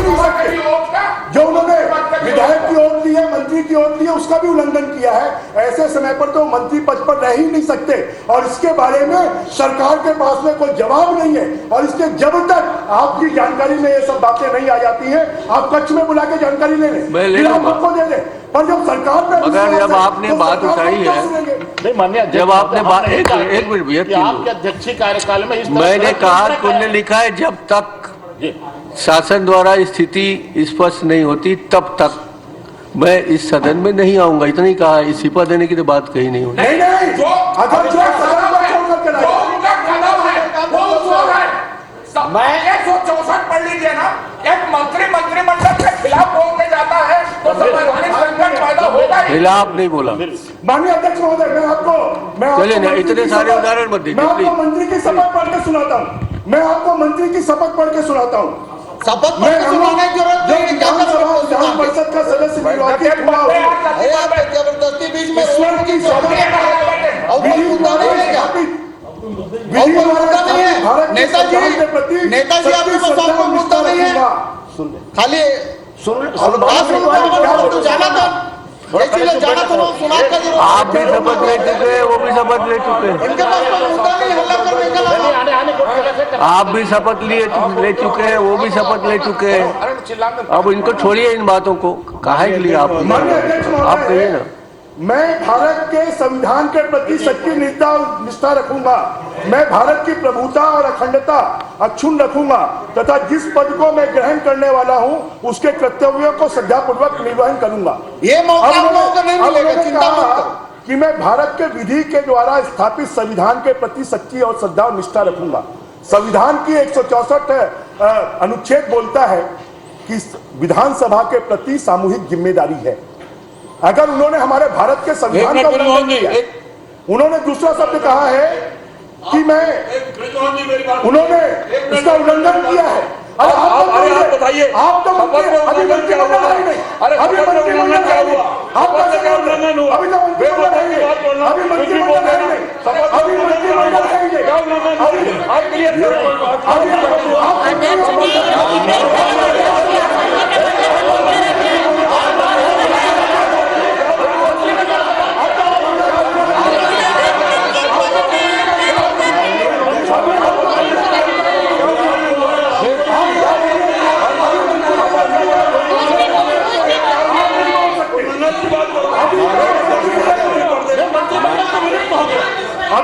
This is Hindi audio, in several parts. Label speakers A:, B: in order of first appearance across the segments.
A: नहीं सकते। जो उन्होंने विधायक की ओट ली है, मंत्री की ओट ली है, उसका भी उल्लंघन किया है। ऐसे समय पर तो मंत्री पद पर रह ही नहीं सकते और इसके बारे में सरकार के पास में कोई जवाब नहीं है। और इसके जब तक आपकी जानकारी में ये सब बातें नहीं आ जाती है, आप कक्ष में बुला के जानकारी ले लें, फिर आप हमको दे दें। पर जब सरकार पे
B: मगर जब आपने बात उठाई है,
C: नहीं मान्य,
B: जब आपने बात एक मिनट भैया,
C: आपके अध्यक्षीय कार्यकाल में इस
B: मैंने कहा, तुमने लिखा है जब तक शासन द्वारा स्थिति स्पष्ट नहीं होती तब तक मैं इस सदन में नहीं आऊंगा, इतना ही कहा। इस्तीफा देने की तो बात कही नहीं हुई।
A: नहीं,
D: मैं 164 पढ़ लीजिए ना, एक मंत्री मंत्रिमंडल के खिलाफ बोलने जाता है तो संवैधानिक संकट पैदा होगा।
B: खिलाफ नहीं बोला।
A: माननीय अध्यक्ष महोदय, मैं आपको
B: चलिए ना, इतने सारे उदाहरण मत दीजिए।
A: मैं आपको मंत्री की शपथ पढ़ के सुनाता हूँ। मैं आपको मंत्री की शपथ पढ़ के सुनाता हूँ।
E: शपथ सुनाने की जरूरत नहीं,
A: विधान परिषद का सदस्य
E: जबरदस्ती बीच में
A: ईश्वर की शपथ
E: नेताजी आपके पास आपको मुद्दा नहीं है, खाली जाना था, जाना तो सुना कर।
B: आप भी शपथ ले चुके हैं, वो भी शपथ ले चुके हैं।
E: इनके पास कोई मुद्दा नहीं हल्ला करने का।
B: आप भी शपथ ले चुके हैं, वो भी शपथ ले चुके हैं। अब इनको छोड़िए इन बातों को, काहे के लिए आप कहिए ना।
A: मैं भारत के संविधान के प्रति सच्ची निष्ठा रखूंगा। मैं भारत की प्रभुता और अखंडता अक्षुण्ण रखूंगा तथा जिस पद को मैं ग्रहण करने वाला हूं उसके कर्तव्यों को श्रद्धापूर्वक निर्वहन करूंगा।
E: ये मौका नहीं मिलेगा, चिंता मत करो
A: कि मैं भारत के विधि के द्वारा स्थापित संविधान के प्रति सच्ची और श्रद्धा और निष्ठा रखूंगा। संविधान की 164 अनुच्छेद बोलता है कि विधानसभा के प्रति सामूहिक जिम्मेदारी है। अगर उन्होंने हमारे भारत के संविधान का उल्लंघन किया, उन्होंने दूसरा शब्द कहा है कि उन्होंने इसका उल्लंघन किया है। आप बताइए, आप तो अभी मंत्रिमंडल है नहीं, अभी मंत्रिमंडल क्या हुआ? आप कैसे उल्लंघन हुआ? अभी तो मंत्रिमंडल है नहीं, अभी मंत्रिमंडल है नहीं, अभी मंत्रिमंडल है नहीं, क्या उल्लंघन? आप क्लियर अभी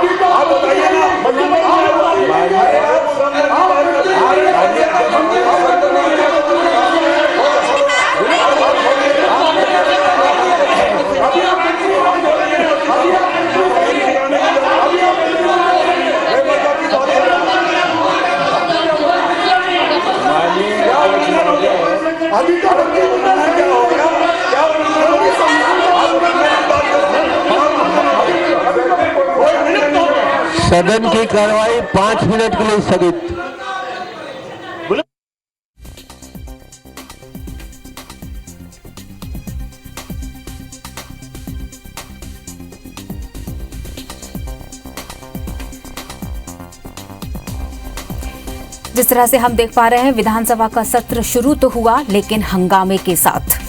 A: तो आप बताइए ना। अभी तो
B: सदन की कार्रवाई 5 मिनट के लिए स्थगित।
F: जिस तरह से हम देख पा रहे हैं, विधानसभा का सत्र शुरू तो हुआ लेकिन हंगामे के साथ।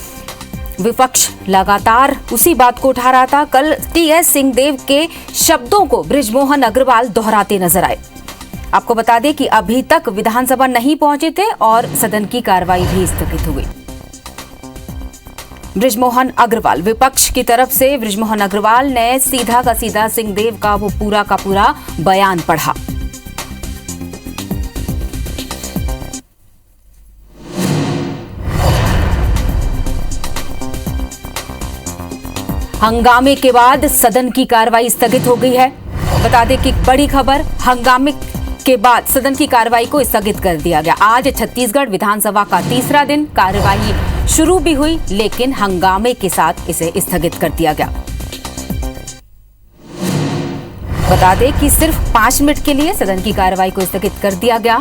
F: विपक्ष लगातार उसी बात को उठा रहा था। कल टीएस सिंहदेव के शब्दों को बृजमोहन अग्रवाल दोहराते नजर आए। आपको बता दें कि अभी तक विधानसभा नहीं पहुंचे थे और सदन की कार्रवाई भी स्थगित हुई। बृजमोहन अग्रवाल, विपक्ष की तरफ से बृजमोहन अग्रवाल ने सीधा का सीधा सिंहदेव का वो पूरा का पूरा बयान पढ़ा। हंगामे के बाद सदन की कार्रवाई स्थगित हो गई है। बता दें कि बड़ी खबर, हंगामे के बाद सदन की कार्रवाई को स्थगित कर दिया गया। आज छत्तीसगढ़ विधानसभा का तीसरा दिन, कार्रवाई शुरू भी हुई लेकिन हंगामे के साथ इसे स्थगित कर दिया गया। बता दें कि सिर्फ 5 मिनट के लिए सदन की कार्रवाई को स्थगित कर दिया गया।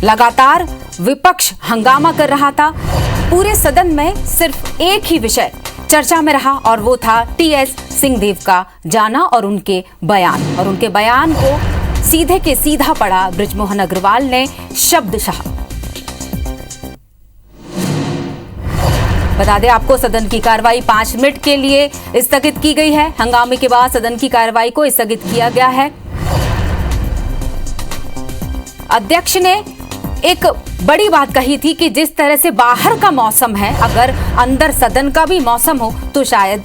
F: लगातार विपक्ष हंगामा कर रहा था। पूरे सदन में सिर्फ एक ही विषय चर्चा में रहा और वो था टीएस सिंहदेव का जाना और उनके बयान। और उनके बयान को सीधे के सीधा पढ़ा बृजमोहन अग्रवाल ने शब्दशः। बता दें आपको, सदन की कार्रवाई 5 मिनट के लिए स्थगित की गई है। हंगामे के बाद सदन की कार्रवाई को स्थगित किया गया है। अध्यक्ष ने एक बड़ी बात कही थी कि जिस तरह से बाहर का मौसम है, अगर अंदर सदन का भी मौसम हो तो शायद